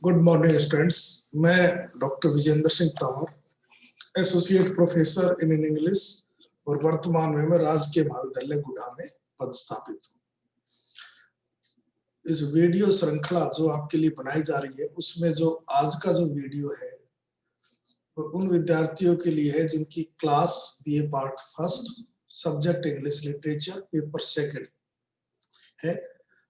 Good morning students. मैं doctor Vijendra Singh Tanwar, associate professor in English और वर्तमान में मैं राजकीय महाविद्यालय गुड़ा में पदस्थापित हूँ। इस वीडियो श्रृंखला जो आपके लिए बनाई जा रही है उसमें जो आज का जो वीडियो है वो उन विद्यार्थियों के लिए है जिनकी class BA part first subject English literature paper second है।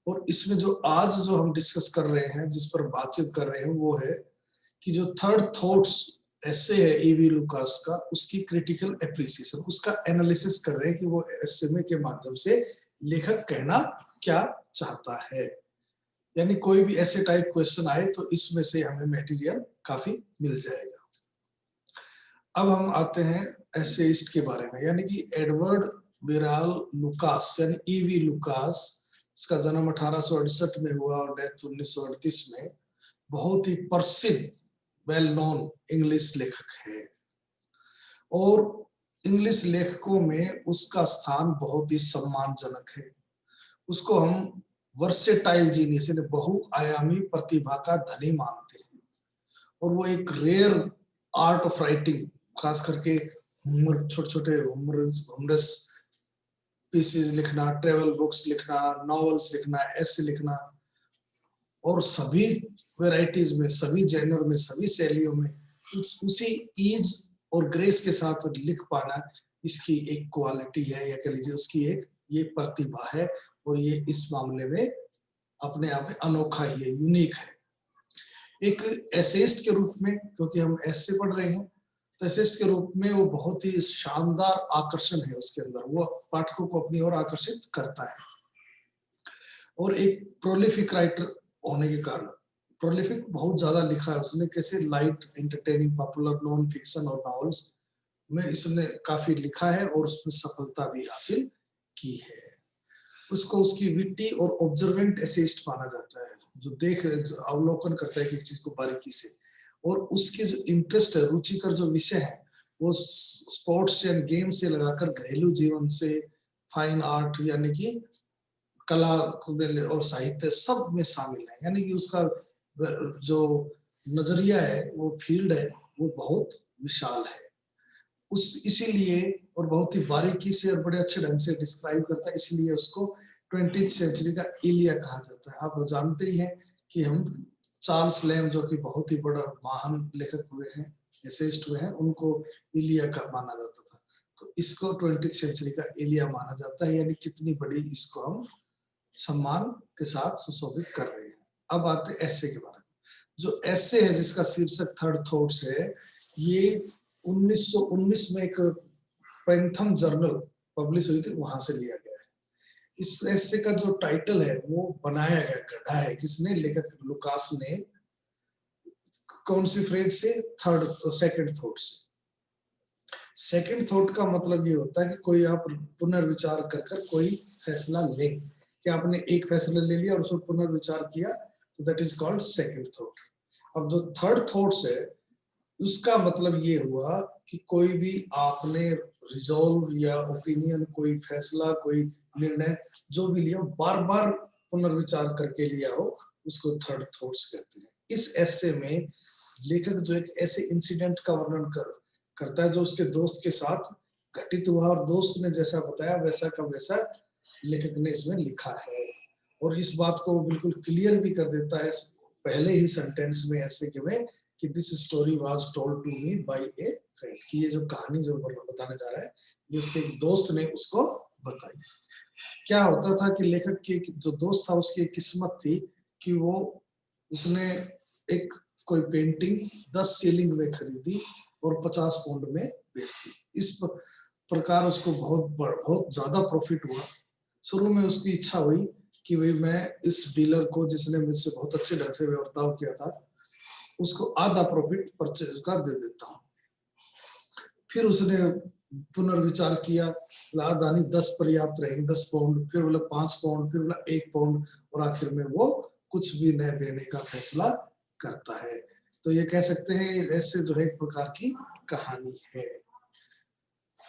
और इसमें जो आज जो हम डिस्कस कर रहे हैं, जिस पर बातचीत कर रहे हैं, वो है कि जो थर्ड थॉट्स ऐसे है ईवी लुकास का, उसकी क्रिटिकल एप्रिसिएशन, उसका एनालिसिस कर रहे हैं कि वो एस्से के माध्यम से लेखक कहना क्या चाहता है। यानी कोई भी ऐसे टाइप क्वेश्चन आए तो इसमें से हमें मटेरियल काफी मिल जाएगा। अब हम आते हैं एसेइस्ट के बारे में, यानी कि एडवर्ड विराल लुकास यानी ईवी लुकास। इसका जन्म 1868 में हुआ और डेथ 1938 में। बहुत ही प्रसिद्ध वेल नोन इंग्लिश लेखक है और इंग्लिश लेखकों में उसका स्थान बहुत ही सम्मानजनक है। उसको हम वर्सेटाइल जीनियस यानी बहुआयामी प्रतिभा का धनी मानते हैं और वो एक रेयर आर्ट ऑफ राइटिंग, खास करके छोटे छोटे ह्यूमरस पीसेस लिखना, ट्रेवल बुक्स लिखना, नॉवेल्स लिखना, ऐसे लिखना और सभी वैरायटीज में, सभी जेनर में, सभी शैलियों में उसी ईज और ग्रेस के साथ लिख पाना, इसकी एक क्वालिटी है या कह लीजिए उसकी एक ये प्रतिभा है। और ये इस मामले में अपने आप में अनोखा ही है, यूनिक है। एक एसेइस्ट के रूप में, क्योंकि हम ऐसे पढ़ रहे हैं, तो एसेइस्ट के रूप में वो बहुत ही शानदार आकर्षण है उसके अंदर, वो पाठकों को अपनी ओर आकर्षित करता है। और एक प्रोलिफिक राइटर होने के कारण, प्रोलिफिक बहुत ज्यादा लिखा है उसने, कैसे light entertaining popular non fiction और नॉवेल्स में इसने काफी लिखा है और उसमें सफलता भी हासिल की है। उसको उसकी विट्टी और ऑब्जर्वेंट एसेइस्ट माना जाता है, जो अवलोकन करता है कि चीज को बारीकी से। और उसके जो इंटरेस्ट है, रुचिकर जो विषय है, वो स्पोर्ट्स या गेम से लगाकर घरेलू जीवन से फाइन आर्ट यानी कि कला और साहित्य सब में शामिल है। यानी कि उसका जो नजरिया है, वो फील्ड है, वो बहुत विशाल है। इसीलिए और बहुत ही बारीकी से और बड़े अच्छे ढंग से डिस्क्राइब करता है, इसलिए उसको 20th सेंचुरी का इलिया कहा जाता है। आप जानते ही हैं कि हम चार्ल्स लैम, जो कि बहुत ही बड़ा महान लेखक हुए हैं, एसेइस्ट हुए हैं, उनको इलिया का माना जाता था। तो इसको 20th सेंचुरी का इलिया माना जाता है, यानी कितनी बड़ी इसको हम सम्मान के साथ सुशोभित कर रहे हैं। अब आते हैं एस्से के बारे में। जो एस्से है जिसका शीर्षक थर्ड थॉट्स है, ये 1919 में एक पैंथम जर्नल पब्लिश हुई थी, वहां से लिया गया है। इस एस्से का जो टाइटल है वो बनाया गया, गढ़ा है किसने? लेखक लुकास ने। कौन सी फ्रेज से? सेकंड थॉट से। सेकंड थॉट का मतलब ये होता है कि कोई आप पुनर्विचार कर कर कोई फैसला ले, कि आपने एक फैसला ले लिया और उसको पुनर्विचार किया, तो that is called second thought. अब जो थर्ड थॉट्स है, उसका मतलब ये हुआ कि कोई भी आपने रिजॉल्व या ओपिनियन, कोई फैसला, कोई निर्णय जो भी लिया, बार बार पुनर्विचार करके लिया हो, उसको थर्ड थॉट्स कहते हैं। इस एस्से में लेखक जो एक ऐसे इंसिडेंट का वर्णन करता है जो उसके दोस्त के साथ घटित हुआ, और दोस्त ने जैसा बताया वैसा का वैसा लेखक ने इसमें लिखा है। और इस बात को बिल्कुल क्लियर भी कर देता है पहले ही सेंटेंस में ऐसे के में कि this story was told to me by a friend, कि ये जो कहानी जो बताने जा रहा है ये उसके एक दोस्त ने उसको बताई। क्या होता था कि लेखक की जो दोस्त था उसकी एक किस्मत थी कि वो उसने एक कोई पेंटिंग 10 शिलिंग में खरीदी और 50 पाउंड में बेच दी। इस प्रकार उसको बहुत ज्यादा प्रॉफिट हुआ। शुरू में उसकी इच्छा हुई कि भाई मैं इस डीलर को, जिसने मुझसे बहुत अच्छे ढंग से व्यवहार किया था, उसको आधा प्रॉफिट परचेज का दे देता हूँ। फिर उसने पुनर्विचार किया, आधा नहीं 10 पर्याप्त रहेंगे, 10 पाउंड, फिर बोला 5 पाउंड, फिर बोला 1 पाउंड, और आखिर में वो कुछ भी न देने का फैसला करता है। तो ये कह सकते हैं ऐसे जो है एक प्रकार की कहानी है।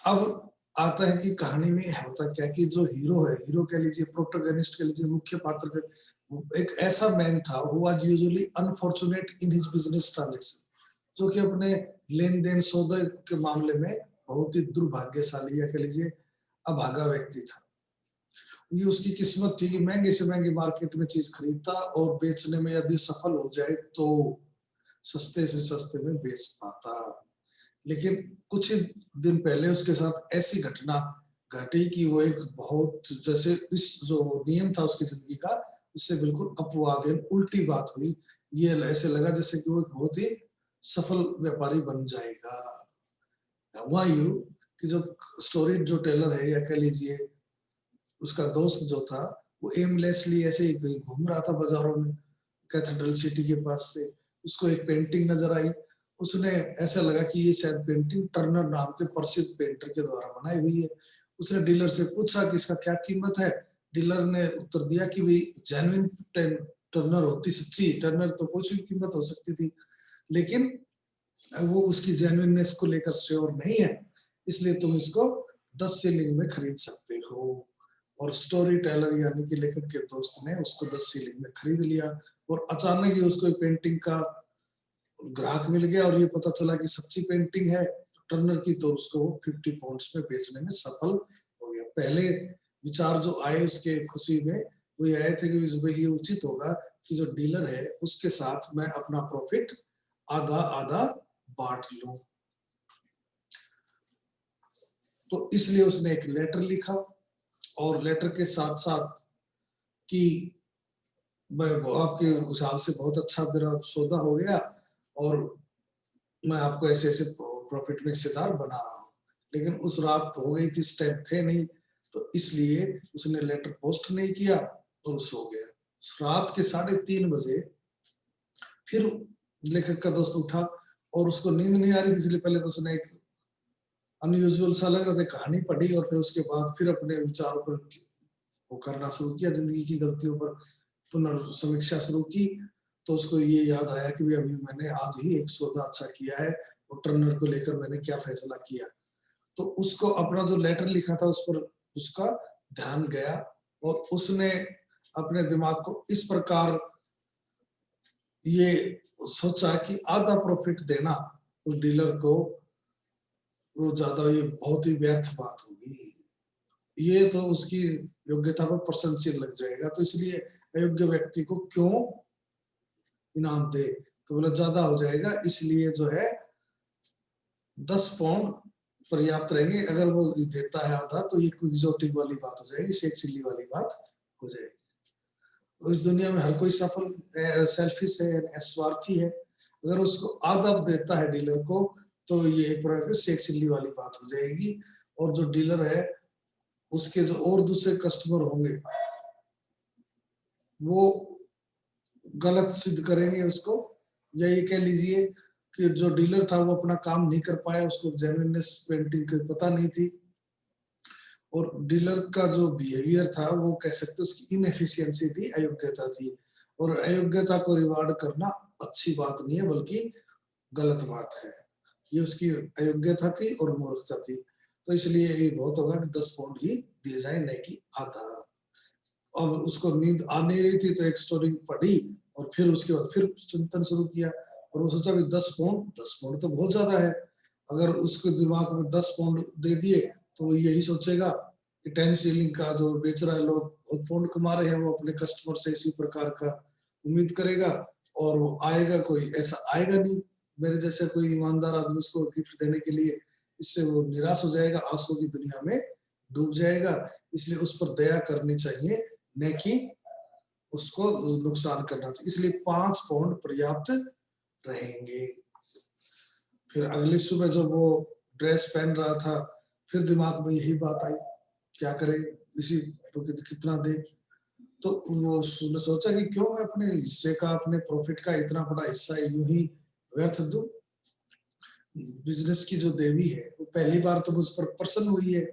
अब आता है कि कहानी में होता क्या कि जो हीरो है, हीरो कह लीजिए, प्रोटोगनिस्ट कह लीजिए, मुख्य पात्र, एक ऐसा मैन था who was usually unfortunate in his business transaction, जो कि अपने लेन देन सौदे के मामले में बहुत ही दुर्भाग्यशाली या कह लीजिए अभागा व्यक्ति था। ये उसकी किस्मत थी कि महंगे से महंगी मार्केट में चीज खरीदता और बेचने में यदि सफल हो जाए तो सस्ते से सस्ते में बेच पाता। लेकिन कुछ ही दिन पहले उसके साथ ऐसी घटना घटी कि वो एक बहुत जैसे इस जो नियम था उसकी जिंदगी का उससे बिल्कुल अपवादेन उल्टी बात हुई। ये ऐसे लगा जैसे कि वो एक बहुत ही सफल व्यापारी बन जाएगा। हुआ यूं कि जो स्टोरी जो टेलर है या कह लीजिए उसका दोस्त जो था वो एमलेसली ऐसे ही कहीं घूम रहा था बाजारों में कैथेड्रल सिटी के पास से। उसको एक पेंटिंग नजर आई। उसने ऐसा लगा कि ये शायद पेंटिंग टर्नर नाम के प्रसिद्ध पेंटर के द्वारा बनाई हुई है। उसने डीलर से पूछा कि इसका क्या कीमत है। डीलर ने उत्तर दिया कि भाई जेन्युइन टर्नर होती, सच्ची टर्नर तो कुछ भी कीमत हो सकती थी, लेकिन वो उसकी जेन्युइननेस को लेकर श्योर नहीं है, इसलिए तुम इसको 10 सीलिंग में खरीद सकते हो। और स्टोरी टेलर यानी कि लेखक के दोस्त ने उसको 10 सीलिंग में खरीद लिया और अचानक ही उसको एक पेंटिंग का ग्राहक मिल गया और ये पता चला कि सच्ची पेंटिंग है टर्नर की, तो उसको 50 पाउंड्स में बेचने में सफल हो गया। पहले विचार जो आए उसके खुशी में वो ये आए थे कि ये उचित होगा कि जो डीलर है उसके साथ मैं अपना प्रॉफिट आधा आधा बांट लूं। तो इसलिए उसने एक लेटर लिखा और लेटर के साथ साथ कि आपके हिसाब से बहुत अच्छा मेरा सौदा हो गया और मैं आपको ऐसे ऐसे प्रॉफिट में हिस्सेदार बना रहा हूँ। लेकिन उस रात हो गई थी, स्टेप थे नहीं, तो इसलिए उसने लेटर पोस्ट नहीं किया और सो गया। रात के 3:30 बजे फिर लेखक का दोस्त उठा और उसको नींद नहीं आ रही थी, इसलिए पहले तो उसने एक अनयूजुअल सा लग रहा था कहानी पढ़ी और फिर उसके बाद फिर अपने विचारों पर वो करना शुरू किया, जिंदगी की गलतियों पर पुनर्समीक्षा शुरू की। तो उसको ये याद आया कि भी अभी मैंने आज ही एक सौदा अच्छा किया है और टर्नर को लेकर मैंने क्या फैसला किया। तो उसको अपना जो लेटर लिखा था उस पर उसका ध्यान गया और उसने अपने दिमाग को इस प्रकार ये सोचा कि आधा प्रॉफिट देना उस डीलर को वो ज्यादा ये बहुत ही व्यर्थ बात होगी, ये तो उसकी योग्यता पर प्रश्न चिन्ह लग जाएगा, तो इसलिए अयोग्य व्यक्ति को क्यों इनाम दे। तो बोला ज्यादा हो जाएगा, इसलिए जो है 10 पाउंड पर्याप्त रहेंगे। अगर वो देता है आधा तो ये एक्सोटिक वाली बात हो जाएगी, शेख चिल्ली वाली बात हो जाएगी। तो इस दुनिया में हर कोई सफल सेल्फिश है, स्वार्थी है। अगर उसको आधा देता है डीलर को तो ये एक प्रकार की शेख चिल्ली वाली बात हो जाएगी और जो डीलर है उसके जो और दूसरे कस्टमर होंगे वो गलत सिद्ध करेंगे उसको, या ये कह लीजिए कि जो डीलर था वो अपना काम नहीं कर पाया, उसको जेन्युइननेस पेंटिंग की पता नहीं थी और डीलर का जो बिहेवियर था वो कह सकते उसकी इनएफिशिएंसी थी, अयोग्यता थी। और अयोग्यता को रिवार्ड करना अच्छी बात नहीं है बल्कि गलत बात है। ये उसकी अयोग्यता थी और मूर्खता थी। तो इसलिए ये बहुत होगा कि 10 पाउंड ही दिए जाए, नहीं कि आधा। अब उसको नींद आ नहीं रही थी तो एक स्टोरी पढ़ी और फिर उसके बाद फिर चिंतन शुरू किया और वो सोचा भी 10 पाउंड तो बहुत ज्यादा है। अगर उसके दिमाग में 10 पाउंड दे दिए तो वो यही सोचेगा कि 10 सीलिंग का जो बेच रहा है लोग बहुत पाउंड कमा रहे हैं, वो अपने कस्टमर से इसी प्रकार का उम्मीद करेगा और वो आएगा, कोई ऐसा आएगा नहीं मेरे जैसा कोई ईमानदार आदमी उसको गिफ्ट देने के लिए। इससे वो निराश हो जाएगा, आंसू की दुनिया में डूब जाएगा। इसलिए उस पर दया करनी चाहिए, न कि उसको नुकसान करना चाहिए। इसलिए 5 पाउंड पर्याप्त रहेंगे। फिर अगली सुबह जब वो ड्रेस पहन रहा था फिर दिमाग में यही बात आई, क्या करे, इसी तो कितना दे। तो वो उसने सोचा कि क्यों मैं अपने हिस्से का, अपने प्रॉफिट का इतना बड़ा हिस्सा यूं ही व्यर्थ दूं। बिजनेस की जो देवी है वो पहली बार तो मुझ पर प्रसन्न हुई है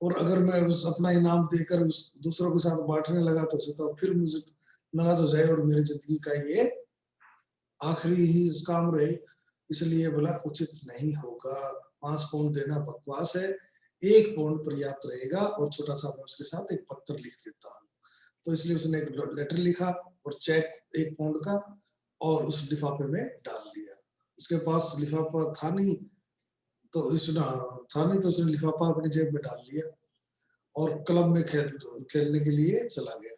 और अगर मैं उस अपना इनाम देकर उस दूसरों के साथ बांटने लगा तो फिर मुझे नाराज हो जाए और मेरी जिंदगी का ये आखिरी ही काम रहे। इसलिए बोला उचित नहीं होगा, 5 पाउंड देना बकवास है, 1 पाउंड पर्याप्त रहेगा और छोटा सा मैं उसके साथ एक पत्र लिख देता हूँ। तो इसलिए उसने एक लेटर लिखा और चेक 1 पाउंड का और उस लिफाफे में डाल दिया। उसके पास लिफाफा था नहीं, तो उसने लिफाफा अपनी जेब में डाल लिया और क्लब में खेलने के लिए चला गया।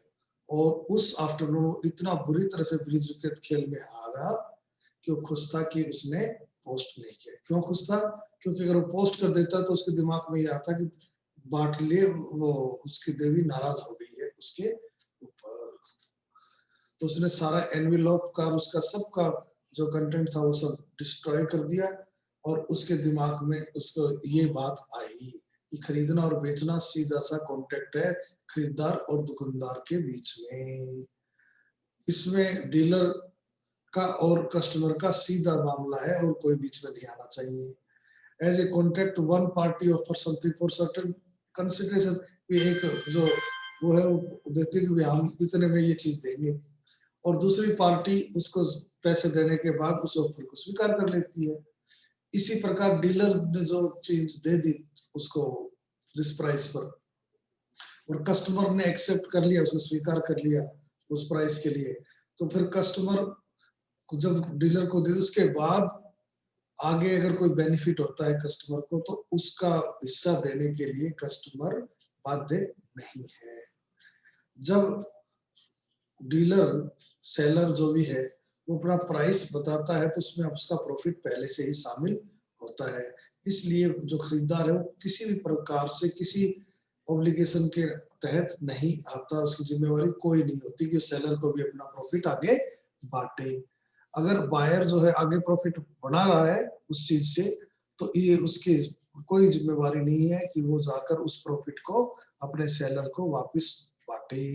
और उस आफ्टरनून इतना बुरी तरह से ब्रिज विकेट खेल में हारा कि वो खुश था कि उसने पोस्ट नहीं किया। क्यों खुश था? क्योंकि अगर वो पोस्ट कर देता तो उसके दिमाग में ये आता कि बाटले वो उसकी देवी नाराज हो गई है उसके ऊपर। तो उसने सारा एनवेलप का उसका सबका जो कंटेंट था वो सब डिस्ट्रॉय कर दिया और उसके दिमाग में उसको ये बात आई कि खरीदना और बेचना सीधा सा कॉन्ट्रैक्ट है खरीदार और दुकानदार के बीच में। इसमें डीलर का और कस्टमर का सीधा मामला है और कोई बीच में नहीं आना चाहिए। As a contract one party offer something for certain consideration, एक जो वो है वो देते कि हम इतने में ये चीज देंगे और दूसरी पार्टी उसको पैसे देने के बाद उस ऑफर को स्वीकार कर लेती है। इसी प्रकार डीलर ने जो चीज दे दी उसको जिस प्राइस पर और कस्टमर ने एक्सेप्ट कर लिया, उसको स्वीकार कर लिया उस प्राइस के लिए, तो फिर कस्टमर जब डीलर को दे उसके बाद आगे अगर कोई बेनिफिट होता है कस्टमर को तो उसका हिस्सा देने के लिए कस्टमर बाध्य नहीं है। जब डीलर सेलर जो भी है वो अपना प्राइस बताता है तो उसमें उसका प्रॉफिट पहले से ही शामिल होता है। इसलिए जो खरीदार है वो किसी भी प्रकार से किसी ऑब्लिगेशन के तहत नहीं आता, उसकी जिम्मेवारी कोई नहीं होती कि सेलर को भी अपना प्रॉफिट आगे बांटे। अगर बायर जो है आगे प्रॉफिट बना रहा है उस चीज से तो ये उसकी कोई जिम्मेवारी नहीं है कि वो जाकर उस प्रॉफिट को अपने सेलर को वापस बांटे।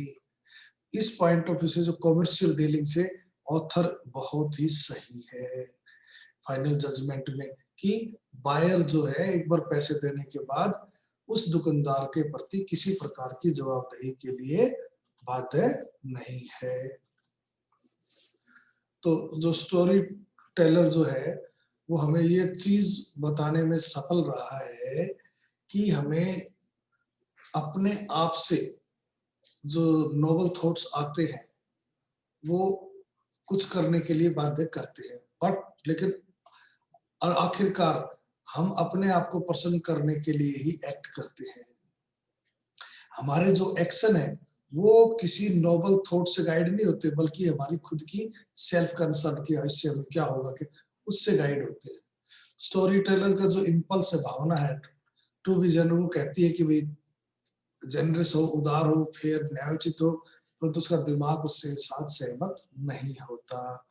इस पॉइंट ऑफ व्यू से जो कॉमर्शियल डीलिंग से ऑथर बहुत ही सही है फाइनल जजमेंट में कि बायर जो है एक बार पैसे देने के बाद उस दुकानदार के प्रति किसी प्रकार की जवाबदेही के लिए बाध्य नहीं है। तो जो स्टोरी टेलर जो है वो हमें ये चीज बताने में सफल रहा है कि हमें अपने आप से जो नोबल थॉट्स आते हैं वो कुछ करने के लिए बाध्य करते हैं, बट लेकिन आखिरकार हम अपने आप को प्रसन्न करने के लिए ही एक्ट करते हैं। हमारे जो एक्शन है वो किसी नोबल थॉट से गाइड नहीं होते बल्कि हमारी खुद की सेल्फ कंसर्न की भविष्य में क्या होगा कि उससे गाइड होते हैं। स्टोरी टेलर का जो इम्पल्स है, भावना है टू बी जेन्युइन, वो कहती है कि भाई जेनरस हो, उदार हो, फेयर, न्यायोचित हो, परंतु उसका दिमाग उससे साथ सहमत नहीं होता।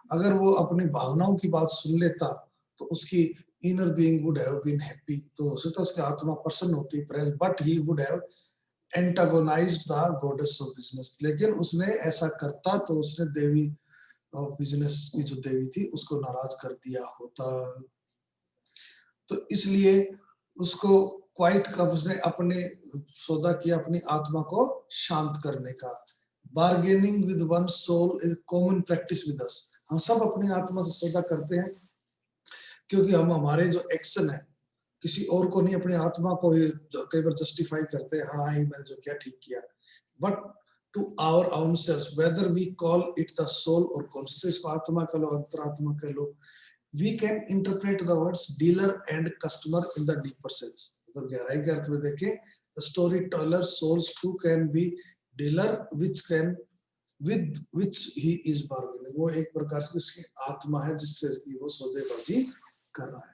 अगर वो अपनी भावनाओं की बात सुन लेता तो उसकी inner being would have been happy, तो हो सकता उसकी आत्मा प्रसन्न होती, but he would have antagonised the goddess of business, लेकिन उसने ऐसा करता तो उसने देवी ऑफ बिजनेस की जो देवी थी उसको नाराज कर दिया होता। तो इसलिए उसको क्वाइट कब उसने अपने सौदा किया अपनी आत्मा को शांत करने का। Bargaining with one soul is common practice with us. हम सब अपनी आत्मा से सौदा करते हैं क्योंकि हम हमारे जो एक्शन है किसी और को नहीं, अपनी आत्मा को ही कई बार जस्टिफाई करते हैं, हाँ मैंने जो किया ठीक किया, but to our own self whether we call it the soul और कॉन्शियसनेस, को आत्मा कह लो अंतरात्मा कह लो, we can interpret the words dealer and customer in the deeper sense। अगर गहराई के अर्थ में देखें the storyteller souls too can be dealer which can with which he is bargaining, वो एक प्रकार से उसकी आत्मा है जिससे कि वो सौदेबाजी कर रहा है।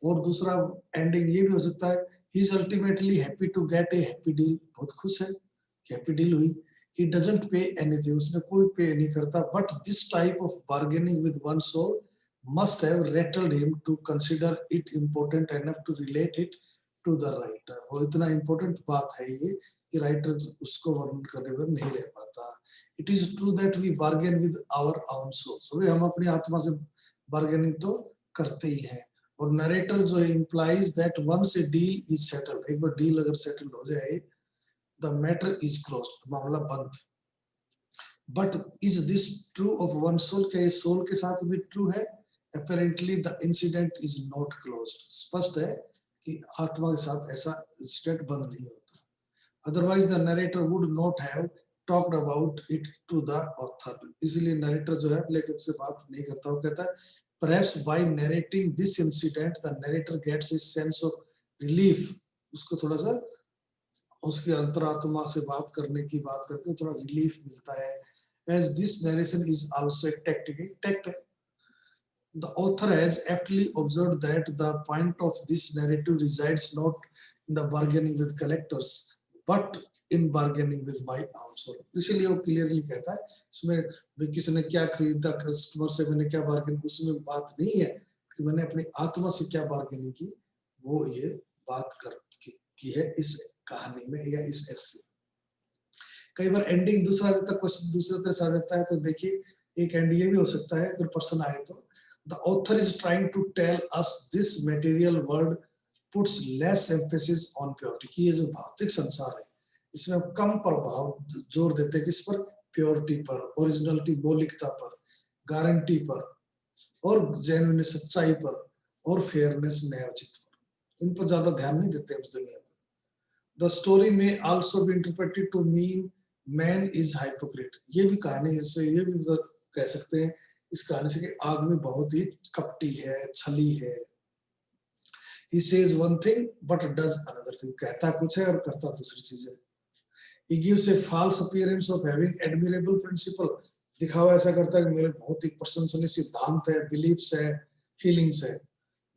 और दूसरा एंडिंग ये भी हो सकता है he is ultimately happy to get a happy deal, बहुत खुश है कि हैप्पी डील हुई। he doesn't pay anything, उसने कोई पे नहीं करता, but this type of bargaining with one soul must have rattled him to consider it important enough to relate it to the writer। वो इतना important बात है ये कि राइटर उसको वर्णन करने में नहीं रह पाता। It is true that we bargain with our own souls, हम अपनी आत्मा से बार्गेनिंग तो करते ही हैं। और नरेटर जो implies that once a deal is settled, एक बार डील अगर सेटल्ड हो जाए the matter is closed, तो मामला बंद। But is this true of one soul? क्या ये सोल के साथ भी ट्रू है? Apparently the incident is not closed, स्पष्ट है कि आत्मा के साथ ऐसा इंसिडेंट बंद नहीं होता। Otherwise the narrator would not have talked about it to the author. इसलिए नरेटर जो है लेखक से बात नहीं करता, वो कहता है perhaps by narrating this incident the narrator gets his sense of relief, उसको थोड़ा सा उसकी अंतरात्मा से बात करने की बात करके थोड़ा रिलीफ मिलता है। as this narration is also a tactic, tact है। The author has aptly observed that the point of this narrative resides not in the bargaining with collectors but in bargaining with my own soul। इसलिए वो clearly कहता है इसमें भी किसने क्या खरीदा, कस्टमर से मैंने क्या बार्गेन, उसमें बात नहीं है कि मैंने अपनी आत्मा से क्या बार्गेनिंग की, वो ये बात की है इस कहानी में या इस एस्से। कई बार एंडिंग दूसरा देता, क्वेश्चन दूसरे तरह से आ जाता है, तो देखिए एक एंड ये भी हो सकता है अगर पर्सन आए तो the author is trying to tell us this material world puts less emphasis on purity, कि ये जो भौतिक संसार है इसमें हम कम प्रभाव जोर देते हैं किस पर, प्योरिटी पर, ओरिजिनलिटी मौलिकता पर, गारंटी पर, और जेन्युइन सच्चाई पर, और फेयरनेस न्यायोचित पर, इन पर ज्यादा ध्यान नहीं देते इस दुनिया में। The story may also be interpreted to mean man is hypocrite, ये भी कहानी से ये भी कह सकते हैं इस कहानी से कि आदमी बहुत ही कपटी है, छली है। He says one thing but does another thing, कहता कुछ है और करता दूसरी चीज है। He gives a false appearance of having admirable principle, दिखावा ऐसा करता है कि मेरे बहुत ही प्रशंसनीय सिद्धांत है, beliefs है, feelings है।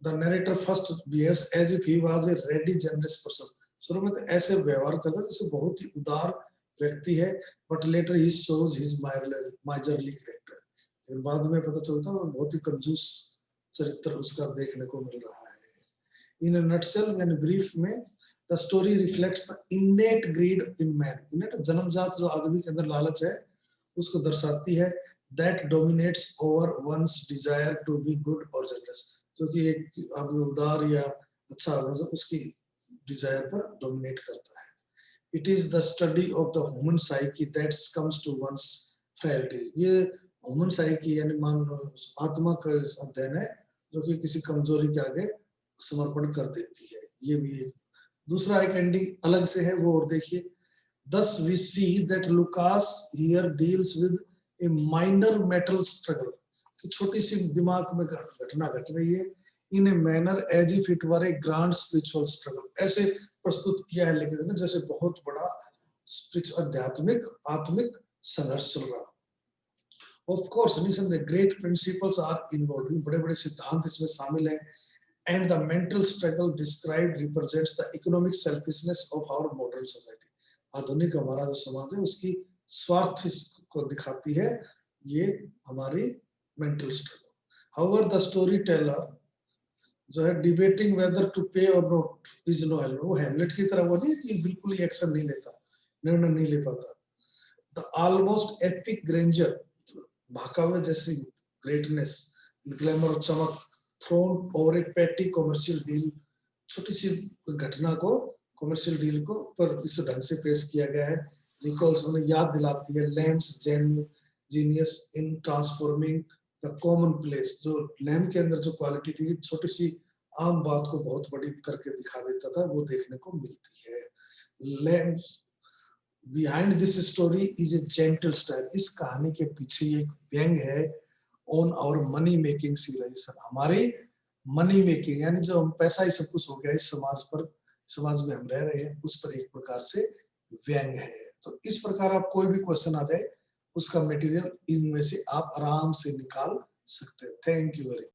The narrator first behaves as if he was a ready generous person, शुरू में तो ऐसे व्यवहार करता है जैसे बहुत ही उदार व्यक्ति है, but later he shows his miserly character, लेकिन बाद में पता चलता है बहुत ही कंजूस चरित्र उसका देखने को मिल रहा है। In a nutshell, in brief में the story reflects the innate greed in man, innate जन्मजात जो आदमी के अंदर लालच है उसको दर्शाती है, that dominates over one's desire to be good or generous, जो कि एक आदमी उदार या अच्छा होना उसकी डिजायर पर डोमिनेट करता है। It is the study of the human psyche that comes to one's frailty, ये ह्यूमन साइकी यानी मान आत्मा का अध्ययन है जो कि किसी कमजोरी के आगे समर्पण कर देती है। ये भी एक दूसरा एक एंडिंग अलग से है वो, और देखिए thus we see that Lucas here deals with a minor mental struggle, कि छोटी सी दिमाग में घटना घट रही है, in a manner as if it were a grand spiritual struggle, ऐसे प्रस्तुत किया है लेखक ने जैसे बहुत बड़ा आध्यात्मिक आत्मिक संघर्ष चल रहा। Of course, the great principles are involved, बड़े-बड़े सिद्धांत इसमें शामिल हैं, and the mental struggle described represents the economic selfishness of our modern society, आधुनिक हमारा जो समाज है उसकी स्वार्थ को दिखाती है ये हमारी mental struggle। However, the storyteller जो है debating whether to pay or not is no help, वो हेमलेट की तरह वो नहीं कि बिल्कुल ही एक्शन नहीं लेता, निर्णय नहीं ले पाता। The almost epic grandeur, भाकावे जैसी ग्रेटनेस, ग्लैमर और चमक, थ्रोन ओवर ए पेटी कमर्शियल डील, छोटी सी घटना को कमर्शियल डील को पर इस ढंग से पेश किया गया है। रिकॉल्स हमें याद दिलाती है Lamb's genius in transforming the commonplace, जो लैम्प के अंदर जो क्वालिटी थी छोटी सी आम बात को बहुत बड़ी करके दिखा देता था, वो देखने को मिलती है। Lamb's Behind this story is a gentle style, इस कहानी के पीछे एक व्यंग है on our money making civilization, हमारी मनी मेकिंग यानी जो हम पैसा ही सब कुछ हो गया इस समाज पर, समाज में हम रह रहे हैं उस पर एक प्रकार से व्यंग है। तो इस प्रकार आप कोई भी क्वेश्चन आ जाए उसका मटेरियल इनमें से आप आराम से निकाल सकते हैं। Thank you very much.